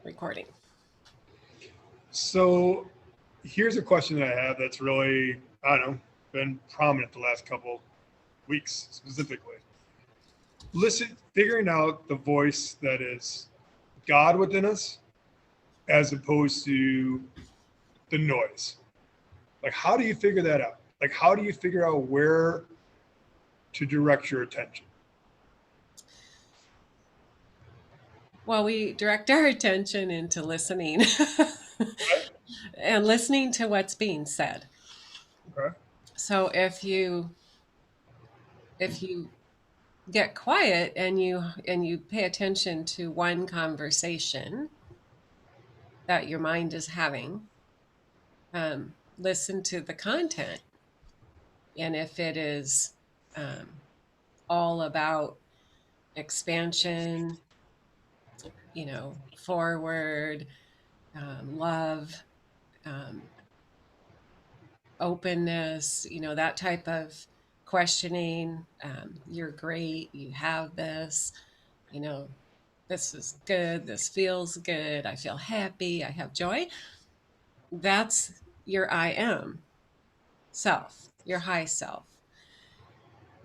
recording. So here's a question that I have that's really, I don't know, been prominent the last couple weeks specifically. Listen, figuring out the voice that is God within us as opposed to the noise. Like, how do you figure that out? Like, how do you figure out where to direct your attention? Well, we direct our attention into listening Right? and listening to what's being said. Okay. So if you get quiet and you pay attention to one conversation that your mind is having, listen to the content. And if it is all about expansion, forward, love, um, openness, that type of questioning. You're great. You have this, you know, this is good. This feels good. I feel happy. I have joy. That's your I am self, your high self,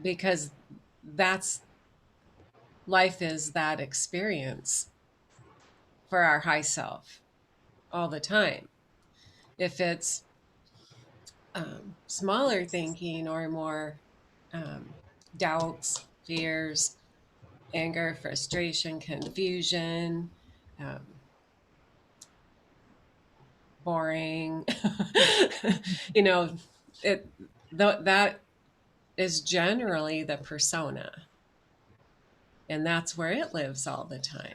because that's life is that experience for our high self all the time. If it's smaller thinking or more um, doubts, fears, anger, frustration, confusion, um, boring, you know, that is generally the persona, and that's where it lives all the time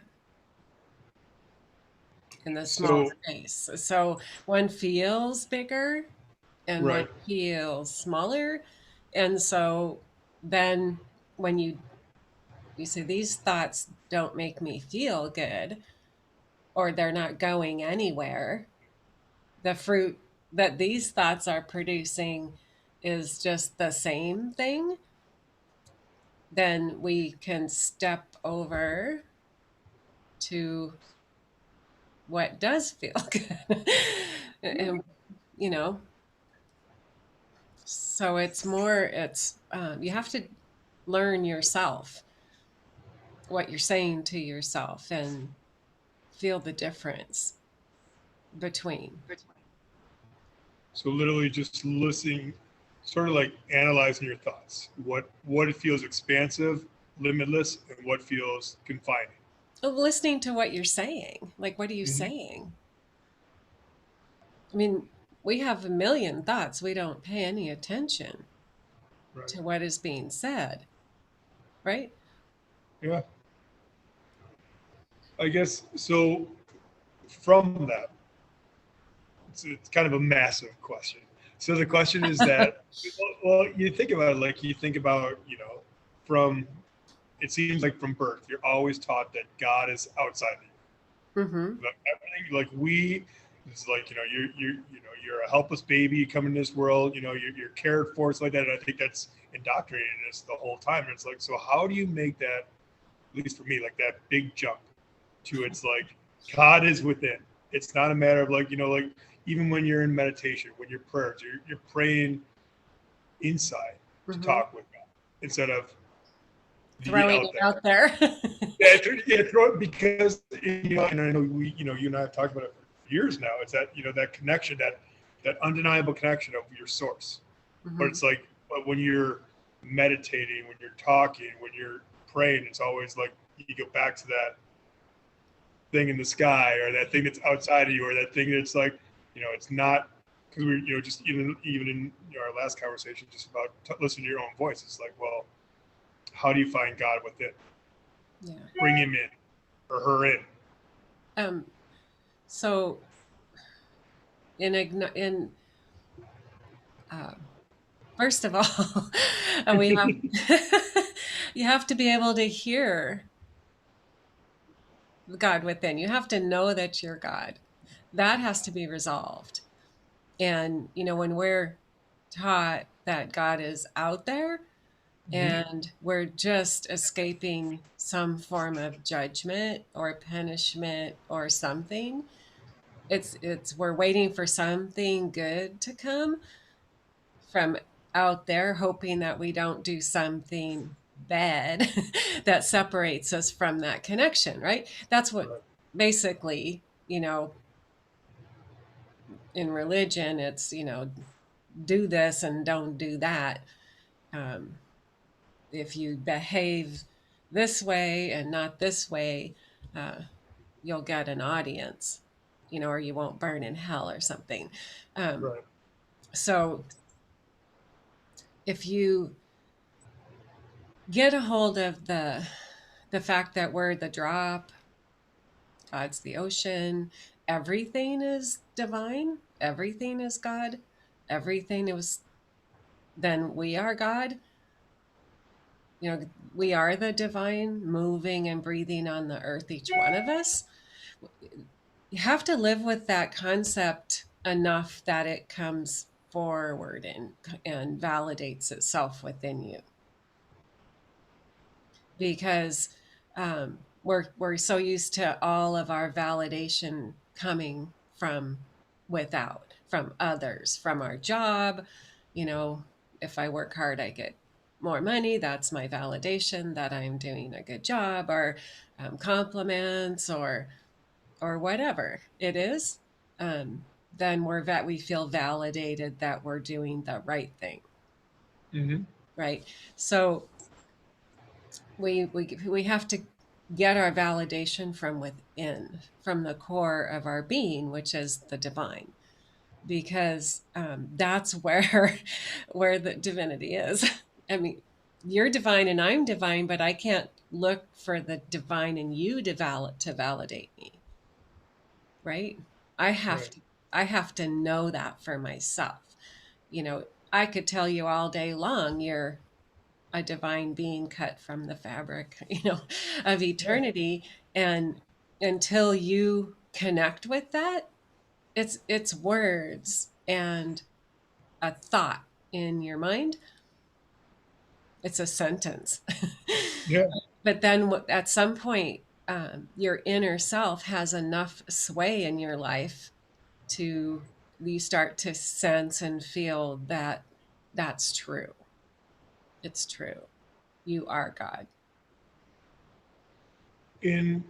in the small So, space. So one feels bigger and one right. feels smaller, and so then when you say these thoughts don't make me feel good or they're not going anywhere, the fruit that these thoughts are producing is just the same thing, then we can step over to what does feel good. And, you know, so you have to learn yourself what you're saying to yourself and feel the difference between. So literally just listening, sort of like analyzing your thoughts. What it feels expansive, limitless, and what feels confining. Listening to what you're saying. Like, what are you Hmm. saying? I mean, we have a million thoughts. We don't pay any attention Right. to what is being said, right? Yeah. I guess so. From that, it's kind of a massive question. So the question is that, well, you think about it like you think about, from it seems like from birth, you're always taught that God is outside of you. Mm-hmm. Like everything, like it's like you're a helpless baby coming in this world. You're cared for. It's like that. And I think that's indoctrinated us the whole time. And it's like, so how do you make that? At least for me, like that big jump to it's like God is within. It's not a matter of like like even when you're in meditation, when you're prayers, you're praying inside to Mm-hmm. talk with God instead of the Throwing out it there. out there. Yeah, throw it because and I know you and I have talked about it for years now. It's that that connection, that undeniable connection of your source. But Mm-hmm. it's like, but when you're meditating, when you're talking, when you're praying, it's always like you go back to that thing in the sky or that thing that's outside of you or that thing that's like, it's not because we, just even in our last conversation, just about listening to your own voice. It's like, well, how do you find God within? Yeah. Bring him in or her in. Um. So in uh, first of all, we have you have to be able to hear God within. You have to know that you're God. That has to be resolved. And when we're taught that God is out there, Mhm. and we're just escaping some form of judgment or punishment or something. It's we're waiting for something good to come from out there, hoping that we don't do something bad that separates us from that connection, right? That's what Right. basically, in religion, it's, do this and don't do that. Um, if you behave this way and not this way, uh, you'll get an audience, or you won't burn in hell or something. Um, Right. so if you get a hold of the fact that we're the drop, God's the ocean, everything is divine, everything is God, everything is, then we are God. We are the divine moving and breathing on the earth, each one of us. You have to live with that concept enough that it comes forward and validates itself within you, because we're so used to all of our validation coming from without, from others, from our job. If I work hard, I get more money. That's my validation that I'm doing a good job, or compliments, or whatever it is. Then we feel validated that we're doing the right thing, Hmm. right? So we have to get our validation from within, from the core of our being, which is the divine, because that's where where the divinity is. I mean, you're divine and I'm divine, but I can't look for the divine in you to validate me, right? I have Right. to I have to know that for myself. I could tell you all day long you're a divine being cut from the fabric, of Yeah. eternity. And until you connect with that, it's words and a thought in your mind. It's a sentence. Yeah. But then at some point, your inner self has enough sway in your life to you start to sense and feel that that's true. It's true. You are God. In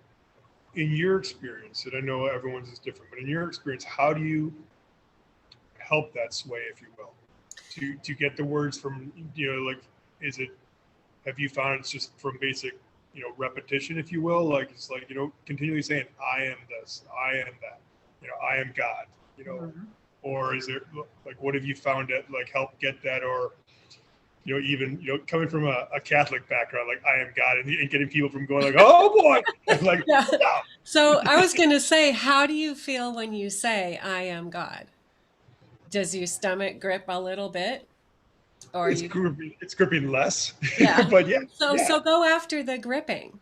in your experience, and I know everyone's is different, but in your experience, how do you help that sway, if you will, to get the words from, like, is it, have you found it's just from basic, repetition, if you will, like it's like, continually saying I am this, I am that, I am God, Mhm. or is there, like, what have you found that like help get that, or even coming from a Catholic background, like I am God, and getting people from going like, oh boy, and like, Yeah. no. So I was going to say, how do you feel when you say, I am God? Does your stomach grip a little bit? Or It's you, gripping, it's gripping less, yeah. but yeah, So yeah. go after the gripping.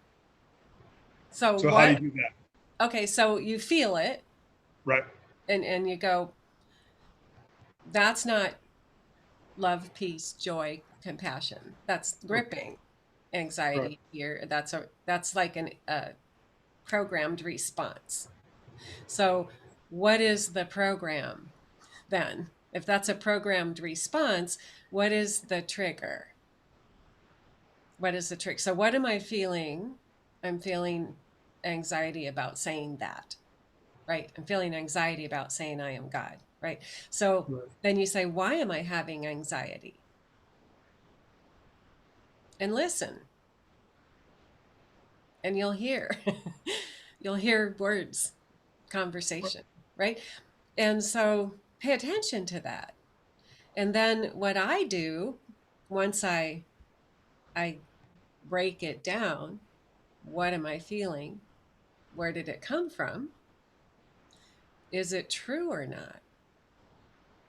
So So how do you what, do that? okay, so you feel it, Right. and you go, that's not love, peace, joy, compassion. That's Okay. gripping Right. anxiety here. That's like a programmed response. So what is the program then? If that's a programmed response, what is the trigger? What is the trick? So what am I feeling? I'm feeling anxiety about saying that, right? I'm feeling anxiety about saying I am God, right? So Right. then you say, why am I having anxiety? And listen, and you'll hear you'll hear words, conversation, right? And so pay attention to that. And then what I do, once I break it down, what am I feeling? Where did it come from? Is it true or not?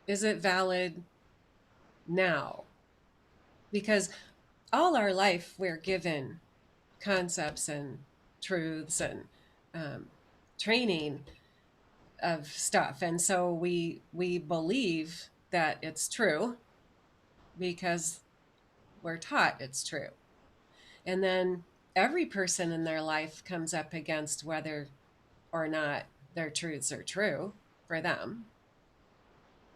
Is it valid now? Because all our life we're given concepts and truths and um, training of stuff, and so we believe that it's true because we're taught it's true. And then every person in their life comes up against whether or not their truths are true for them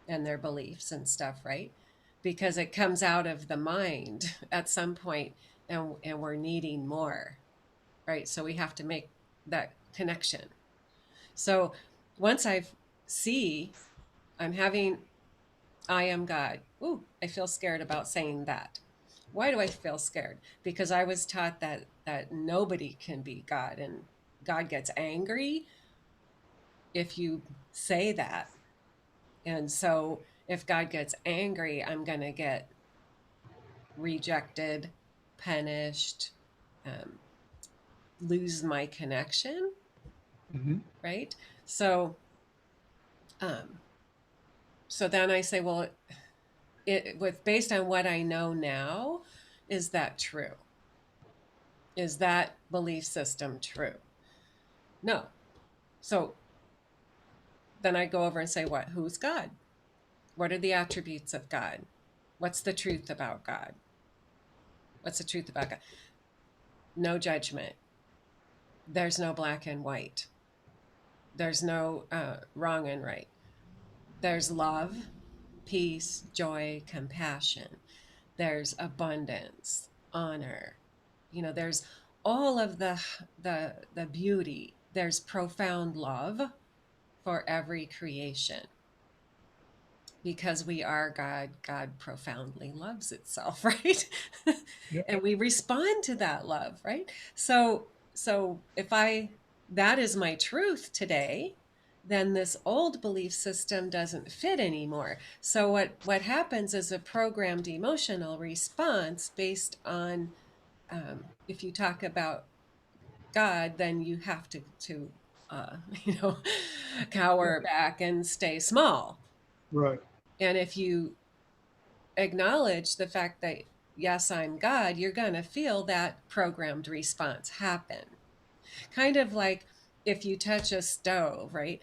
and their beliefs and stuff, right? Because it comes out of the mind at some point, and we're needing more, right? So we have to make that connection. So once I see I'm having I am God. Ooh, I feel scared about saying that. Why do I feel scared? Because I was taught that nobody can be God, and God gets angry if you say that. And so if God gets angry, I'm going to get rejected, punished, um, lose my connection, Hmm. right? So, um, so then I say, well, it with based on what I know now, is that true? Is that belief system true? No. So then I go over and say, what? Who's God? What are the attributes of God? What's the truth about God? What's the truth about God? No judgment. There's no black and white. There's no wrong and right. There's love, peace, joy, compassion. There's abundance, honor. There's all of the beauty. There's profound love for every creation. Because we are God, God profoundly loves itself, right? Yeah. And we respond to that love, right? So if I that is my truth today, then this old belief system doesn't fit anymore. So what happens is a programmed emotional response based on if you talk about God, then you have to uh, you know Yeah. cower back and stay small. Right. And if you acknowledge the fact that, yes, I'm God, you're going to feel that programmed response happen. Kind of like if you touch a stove, right?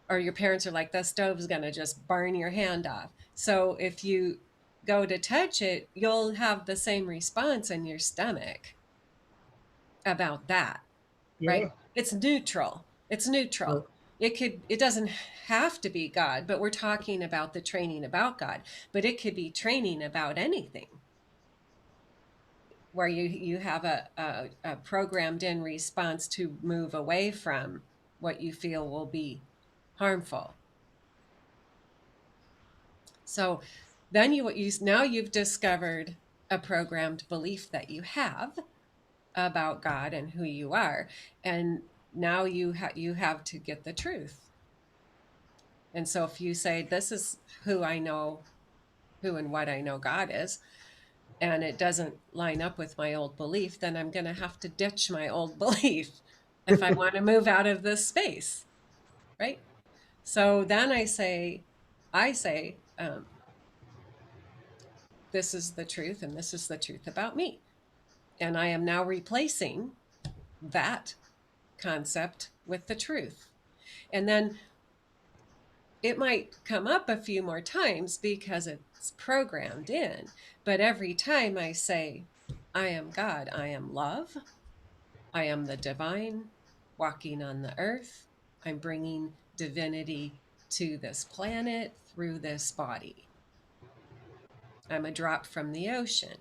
Or your parents are like, the stove's going to just burn your hand off. So if you go to touch it, you'll have the same response in your stomach about that, right? Yeah. It's neutral. It's Right. neutral. It doesn't have to be God, but we're talking about the training about God, but it could be training about anything where you have a programmed in response to move away from what you feel will be harmful. So then you now you've discovered a programmed belief that you have about God and who you are, and now you have to get the truth. And so if you say, this is who I know, who and what I know God is, and it doesn't line up with my old belief, then I'm going to have to ditch my old belief if I want to move out of this space, right? So then I say, this is the truth, and this is the truth about me. And I am now replacing that concept with the truth. And then it might come up a few more times because it's programmed in. But every time I say, I am God, I am love, I am the divine walking on the earth, I'm bringing divinity to this planet through this body. I'm a drop from the ocean.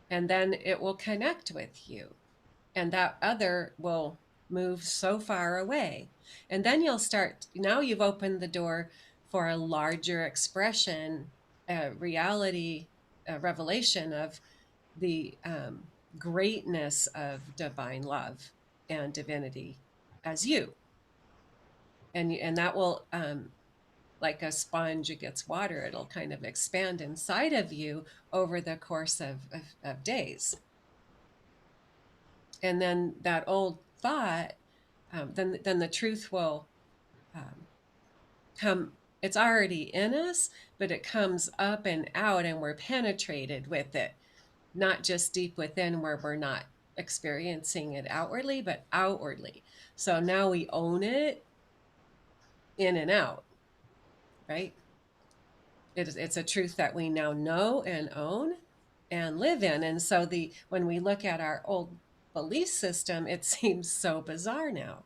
And then it will connect with you, and that other will move so far away. And then you'll start, now you've opened the door for a larger expression, reality, revelation of the greatness of divine love and divinity as you. And that will, like a sponge, it gets water, it'll kind of expand inside of you over the course of days. And then that old thought, then the truth will um, come. It's already in us, but it comes up and out, and we're penetrated with it, not just deep within where we're not experiencing it outwardly, but outwardly. So now we own it in and out, right? it's a truth that we now know and own and live in. And so the when we look at our old belief system, it seems so bizarre now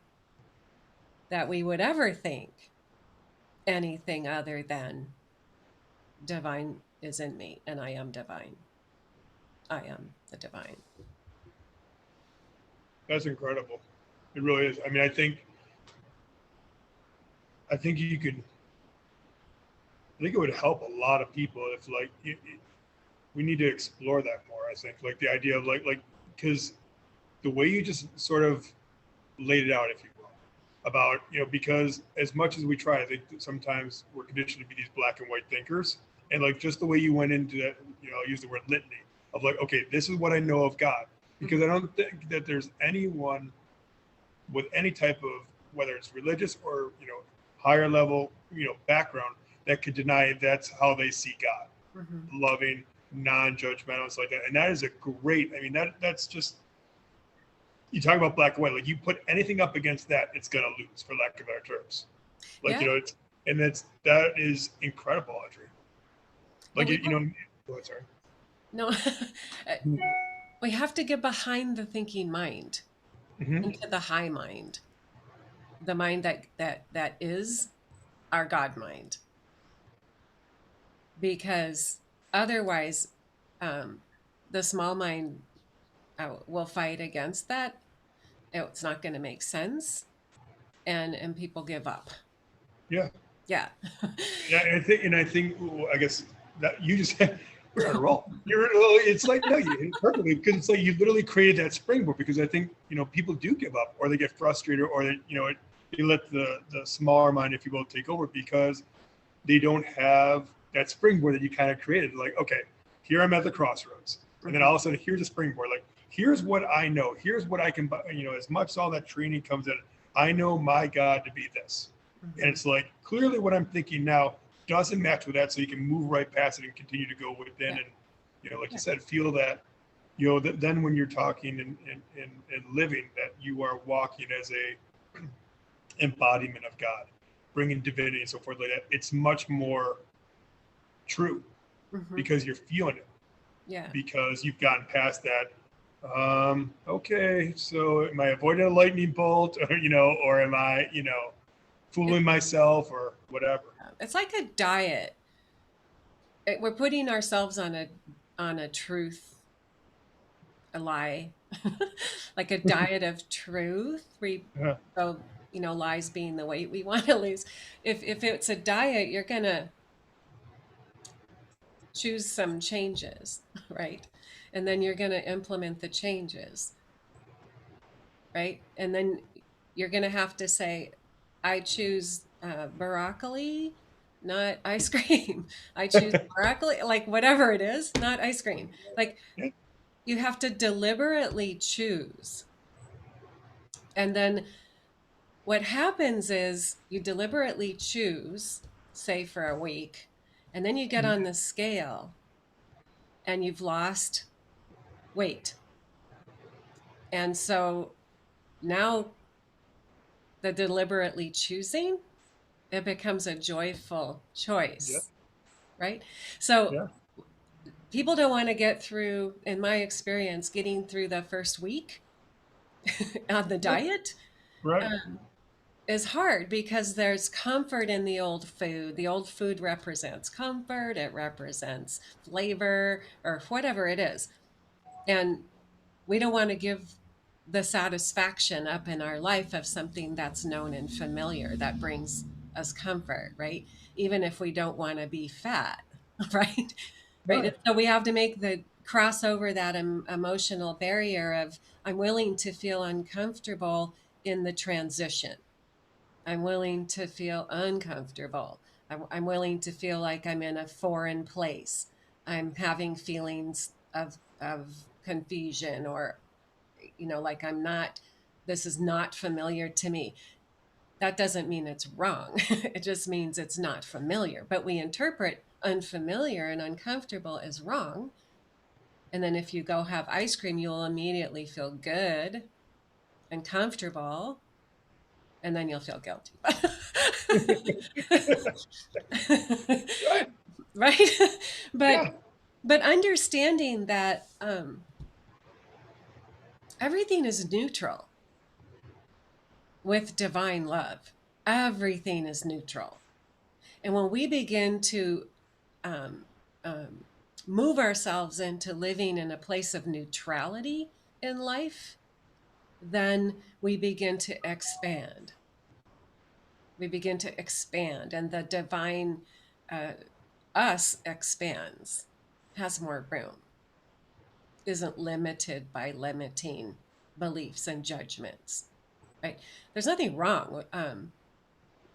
that we would ever think anything other than divine is in me and I am divine. I am the divine. That's incredible. It really is. I mean, I think you could. I think it would help a lot of people if we need to explore that more. I think like the idea of because the way you just sort of laid it out, if you will, about because as much as we try, I think that sometimes we're conditioned to be these black and white thinkers, and like just the way you went into that, I'll use the word litany of like, okay, this is what I know of God, because I don't think that there's anyone with any type of, whether it's religious or higher level background, that could deny that's how they see God, Mm-hmm. loving, non-judgmental, stuff like that. And that is a great. I mean, that's just, you talk about black and white. Like you put anything up against that, it's gonna lose, for lack of better terms. Like Yeah. it's, and that is incredible, Audrey. Yeah, Like we oh, sorry. no we have to get behind the thinking mind Mm-hmm. into the high mind, the mind that is our God mind, because otherwise, um, the small mind will fight against that. It's not going to make sense, and people give up. Yeah. Yeah. And I think, I guess that you just we're on a roll. It's like, no, you hit it perfectly, because it's like you literally created that springboard. Because I think people do give up, or they get frustrated, or they let the smaller mind, if you will, take over, because they don't have that springboard that you kind of created. Like, okay, here I'm at the crossroads, and then Mhm. all of a sudden here's a springboard. Like, here's what I know. Here's what I can. As much as all that training comes in, I know my God to be this. And Mhm. it's like, clearly what I'm thinking now doesn't match with that, so you can move right past it and continue to go within, Yeah. and like you Yeah. said, feel that. Then when you're talking and living, that you are walking as a embodiment of God, bringing divinity and so forth like that. It's much more true, Mhm. because you're feeling it, Yeah. because you've gotten past that. Okay, so am I avoiding a lightning bolt, or am I, It, fooling myself or whatever? it's like a diet. We're putting ourselves on a truth, a lie, like a diet of truth. We Yeah, so lies being the weight we want to lose. If it's a diet, you're gonna choose some changes, right? And then you're gonna implement the changes, right? And then you're gonna have to say, I choose broccoli, not ice cream. I choose broccoli, like whatever it is, not ice cream. Like yeah, you have to deliberately choose. And then what happens is you deliberately choose, say for a week, and then you get on the scale and you've lost weight. And so now the deliberately choosing, it becomes a joyful yeah, choice, right? So yeah, people don't want to get through, in my experience, getting through the first week on the yeah, diet right, um, is hard because there's comfort in the old food. The old food represents comfort, it represents flavor or whatever it is. And we don't want to give the satisfaction up in our life of something that's known and familiar that brings us comfort, right? Even if we don't want to be fat, right? Right. And right, so we have to make the cross over that emotional barrier of I'm willing to feel uncomfortable in the transition. I'm willing to feel uncomfortable. I'm willing to feel like I'm in a foreign place. I'm having feelings of confusion or like I'm not, this is not familiar to me. That doesn't mean it's wrong. It just means it's not familiar. But we interpret unfamiliar and uncomfortable as wrong. And then if you go have ice cream, you'll immediately feel good and comfortable, and then you'll feel guilty. right. right? but Yeah. but understanding that everything is neutral with divine love. Everything is neutral. And when we begin to um, um, move ourselves into living in a place of neutrality in life, then we begin to expand. We begin to expand, and the divine uh, us expands, has more room, isn't limited by limiting beliefs and judgments, right? There's nothing wrong.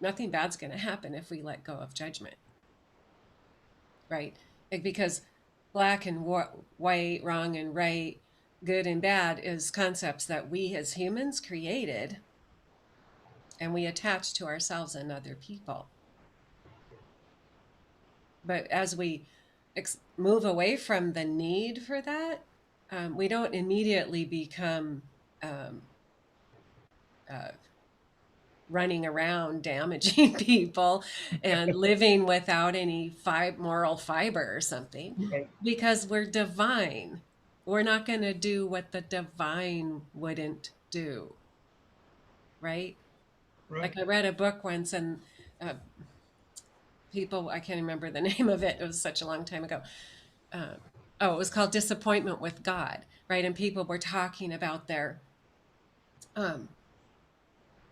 Nothing bad's going to happen if we let go of judgment, right? Like, because black and white, wrong and right, good and bad is concepts that we as humans created and we attach to ourselves and other people. But as we move away from the need for that, we don't immediately become um, uh, running around damaging people and living without any moral fiber or something, Right. because we're divine. We're not going to do what the divine wouldn't do, right? Right. Like, I read a book once, and uh, people, I can't remember the name of it. It was such a long time ago. Um, oh, it was called Disappointment with God, right? And people were talking about their um,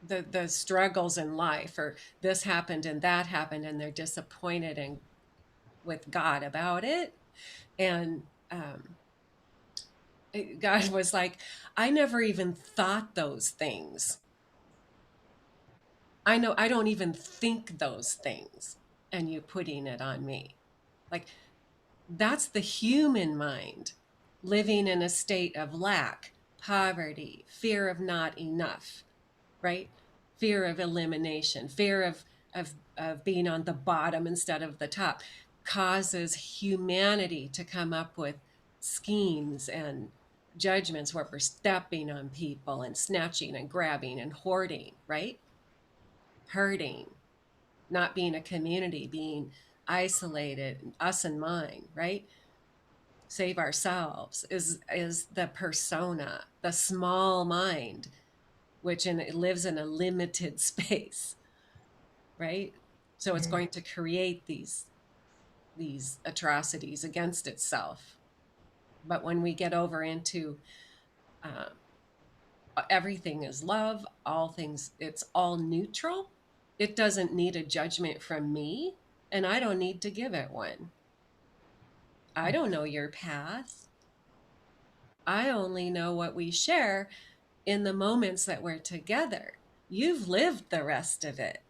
the struggles in life, or this happened and that happened, and they're disappointed and with God about it. And God was like, I never even thought those things. I know I don't even think those things, and you putting it on me. Like, that's the human mind living in a state of lack, poverty, fear of not enough, right? Fear of elimination, fear of being on the bottom instead of the top, causes humanity to come up with schemes and judgments where we're stepping on people and snatching and grabbing and hoarding, right? Hurting, not being a community, being isolated, us and mine, right? Save ourselves is the persona, the small mind, which it lives in a limited space, right? So it's Mhm. going to create these atrocities against itself. But when we get over into uh, everything is love, all things, it's all neutral. It doesn't need a judgment from me, and I don't need to give it one. I don't know your path. I only know what we share in the moments that we're together. You've lived the rest of it.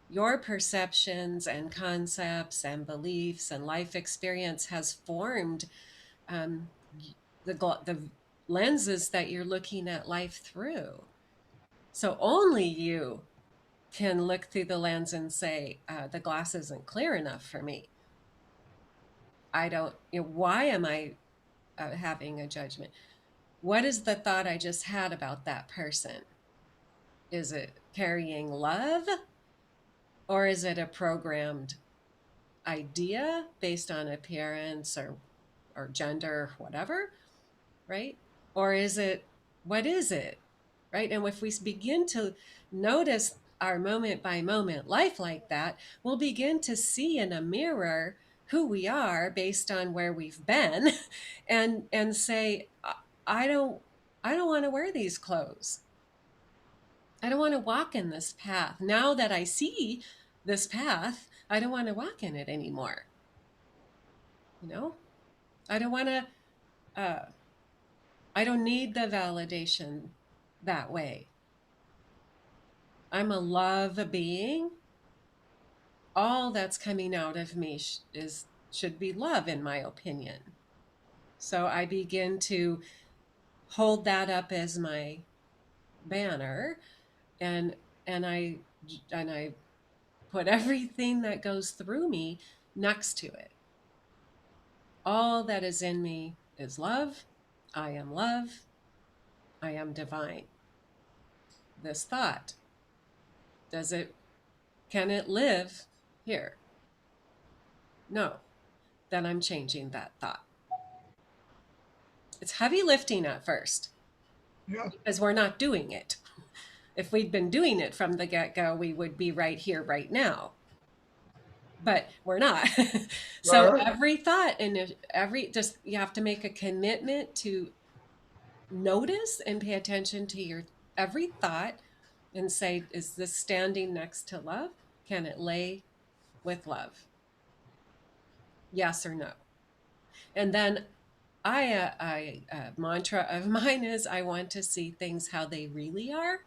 Your perceptions and concepts and beliefs and life experience has formed um, the lenses that you're looking at life through. So only you can look through the lens and say, the glass isn't clear enough for me. I don't, why am I having a judgment? What is the thought I just had about that person? Is it carrying love, or is it a programmed idea based on appearance or gender, whatever, right? Or is it, what is it, right? And if we begin to notice our moment by moment life like that, we'll begin to see in a mirror who we are based on where we've been, and say, I don't I don't want to wear these clothes. I don't want to walk in this path. Now that I see this path, I don't want to walk in it anymore. You know, I don't want to, uh, I don't need the validation that way. I'm a love being. All that's coming out of me should be love, in my opinion. So I begin to hold that up as my banner, and and I and I put everything that goes through me next to it. All that is in me is love. I am love. I am divine. This thought, does it, can it live here? No. then I'm changing that thought. It's heavy lifting at first Yeah. because we're not doing it. If we'd been doing it from the get go, we would be right here, right now. But we're not. All So right. every thought and every, just you have to make a commitment to notice and pay attention to your every thought and say, is this standing next to love? Can it lay with love? Yes or no? And then mantra of mine is I want to see things how they really are,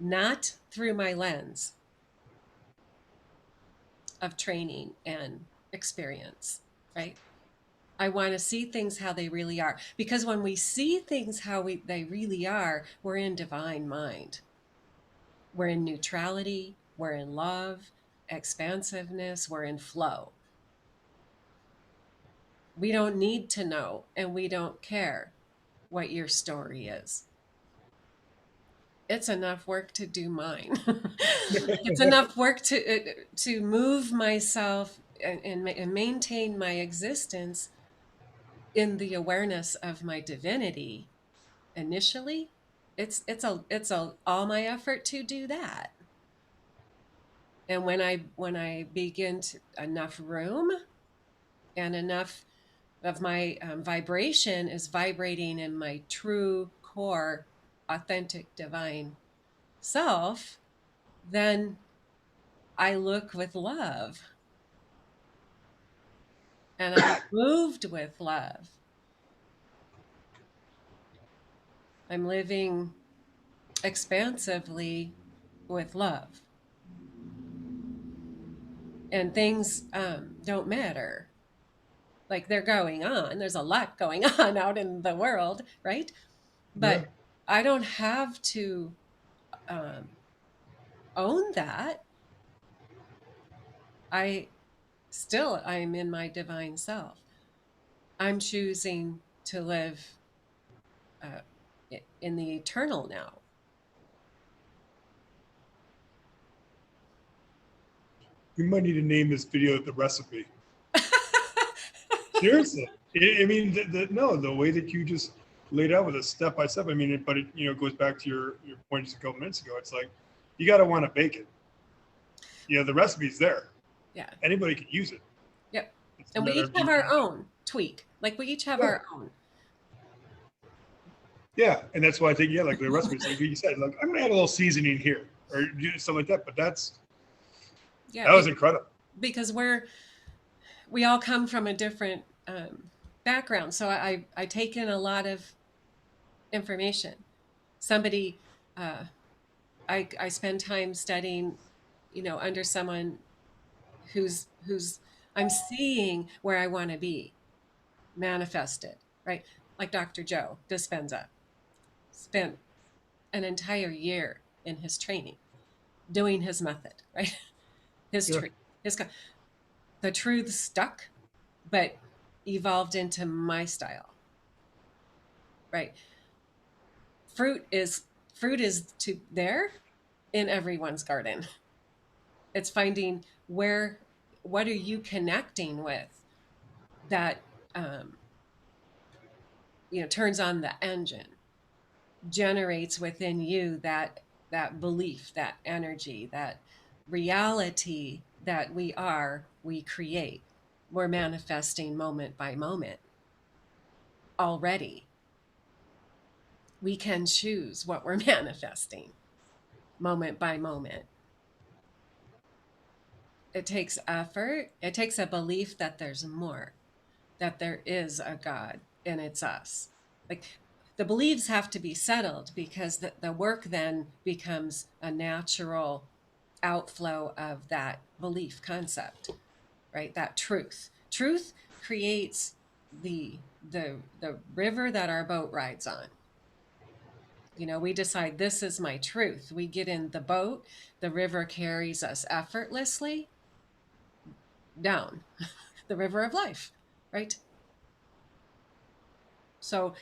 not through my lens of training and experience, right? I want to see things how they really are. Because when we see things how they really are, we're in divine mind. We're in neutrality, we're in love, expansiveness, we're in flow. We don't need to know and we don't care what your story is. It's enough work to do mine. It's enough work to move myself and maintain my existence in the awareness of my divinity initially. It's a all my effort to do that. And when I begin to enough room and enough of my vibration is vibrating in my true core authentic divine self, then I look with love and I'm moved with love. I'm living expansively with love. And things don't matter. Like they're going on. There's a lot going on out in the world, right? Yeah. But I don't have to um, own that. I'm in my divine self. I'm choosing to live uh, in the eternal now. We might need to name this video the recipe. Seriously. I mean, no, the way that you just laid out with a step by step. I mean, but it goes back to your point just a couple minutes ago. It's like you got to want to bake it. The recipe's there. Yeah. Anybody can use it. Yep. It's a And we matter each of do have you our want own tweak. Like we each have it. our own. Yeah, and that's why I think like the recipes, like you said, like I'm gonna add a little seasoning here or do something like that. But Yeah. that was incredible. Because we all come from a different background. So I take in a lot of information. Somebody, uh, I spend time studying, under someone who's I'm seeing where I want to be manifested, right? Like Dr. Joe Dispenza spent an entire year in his training doing his method, right? His Yeah, truth, his the truth stuck, but evolved into my style, right? Fruit is to there in everyone's garden. It's finding what are you connecting with that um, turns on the engine, generates within you that belief, that energy, that reality that we create. We're manifesting moment by moment already. We can choose what we're manifesting moment by moment. It takes effort. It takes a belief that there's more, that there is a God and it's us. Like the beliefs have to be settled because the work then becomes a natural outflow of that belief concept, right? That truth. Truth creates the river that our boat rides on. We decide this is my truth. We get in the boat, the river carries us effortlessly down the river of life, right? So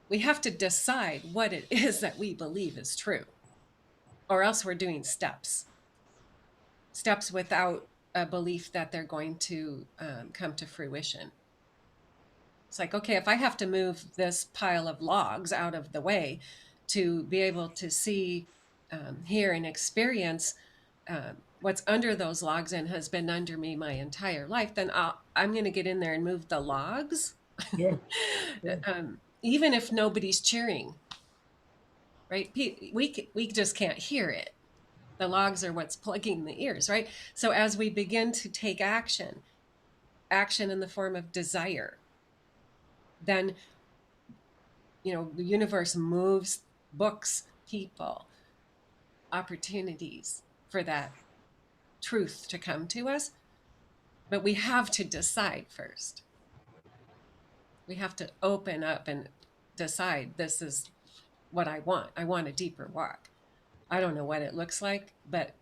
we have to decide what it is that we believe is true, or else we're doing steps without a belief that they're going to come to fruition. It's like, okay, if I have to move this pile of logs out of the way to be able to see, hear, and experience what's under those logs and has been under me my entire life, then I'm going to get in there and move the logs, Yeah. Yeah. even if nobody's cheering, right? We just can't hear it. The logs are what's plugging the ears, right? So as we begin to take action, action in the form of desire, then the universe moves books, people, opportunities for that truth to come to us. But we have to decide first. We have to open up and decide, this is what I want. I want a deeper walk. I don't know what it looks like, but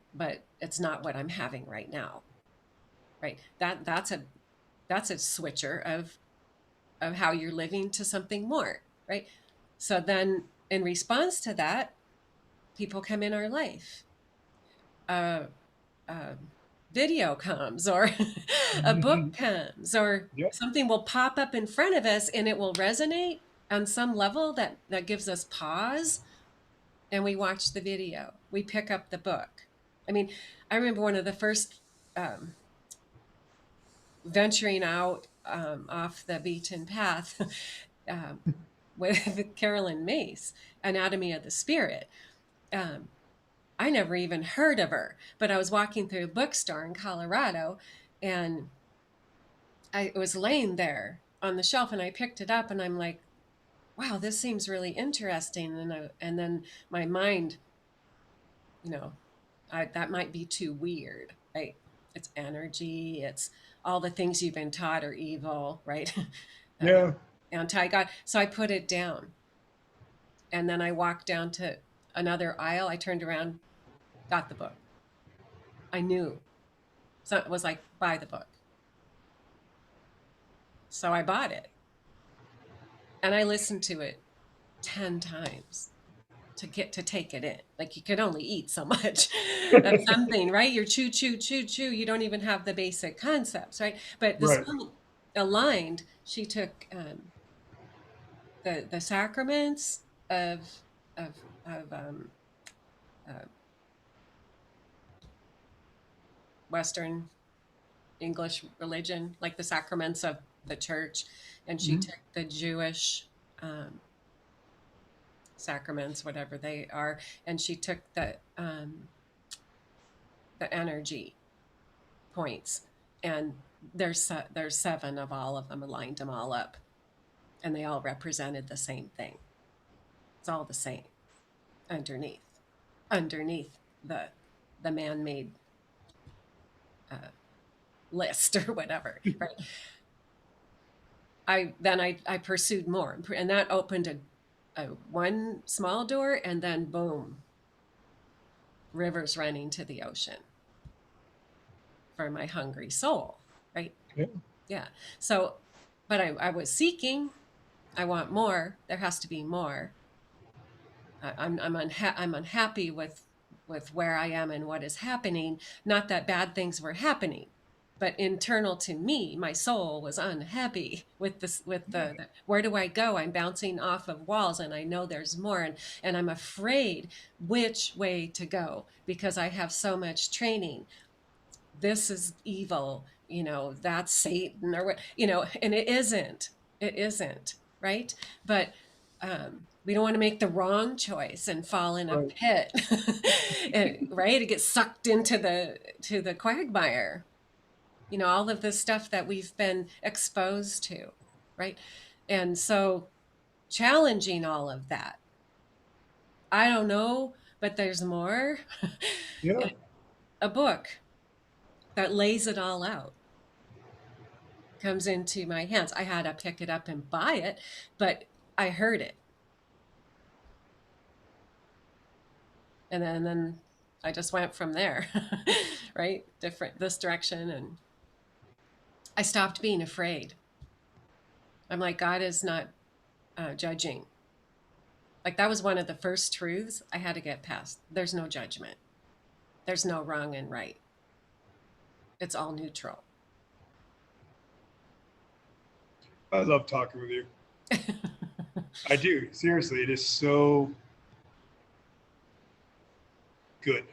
it's not what I'm having right now. Right? That's a switcher of how you're living to something more, right? So then in response to that, people come in our life. A, a video comes, or a book Mhm. comes, or Yeah. something will pop up in front of us, and it will resonate on some level that gives us pause, and we watch the video, we pick up the book. I mean, I remember one of the first um, venturing out off the beaten path um, with Carolyn Mace, Anatomy of the Spirit. Um, I never even heard of her, but I was walking through a bookstore in Colorado, and it was laying there on the shelf, and I picked it up, and I'm like, wow, this seems really interesting. And then my mind, you know, that might be too weird, right? It's energy, it's all the things you've been taught are evil, right? uh, Yeah. Anti-God. So I put it down, and then I walked down to another aisle. I turned around, got the book. I knew. So it was like, buy the book. So I bought it, and I listened to it 10 times to get to take it in. Like, you could only eat so much of something, right? You're chew, chew, chew, chew. You don't even have the basic concepts, right? But this Right. woman aligned. She took the sacraments of of of uh, Western English religion, like the sacraments of the church, and she Mhm. took the Jewish um, sacraments, whatever they are, and she took the energy points, and there's seven of all of them, and lined them all up, and they all represented the same thing. It's all the same underneath the man-made uh, list or whatever, right? I pursued more, and that opened a one small door, and then boom, rivers running to the ocean for my hungry soul, right? Yeah. Yeah. So, but I was seeking. I want more. There has to be more. I'm unhappy with where I am and what is happening. Not that bad things were happening, but internal to me, my soul was unhappy with this. With the where do I go? I'm bouncing off of walls, and I know there's more, and I'm afraid which way to go because I have so much training. This is evil, that's Satan, or what, and it isn't, right? But we don't want to make the wrong choice and fall in a Right. pit, right? It gets sucked into the quagmire, all of this stuff that we've been exposed to, right? And so challenging all of that, I don't know, but there's more. Yeah. A book that lays it all out comes into my hands. I had to pick it up and buy it, but I heard it. And then I just went from there, right? Different, this direction. And I stopped being afraid. I'm like, God is not judging. Like, that was one of the first truths I had to get past. There's no judgment, there's no wrong and right. It's all neutral. I love talking with you. I do. Seriously, it is so good.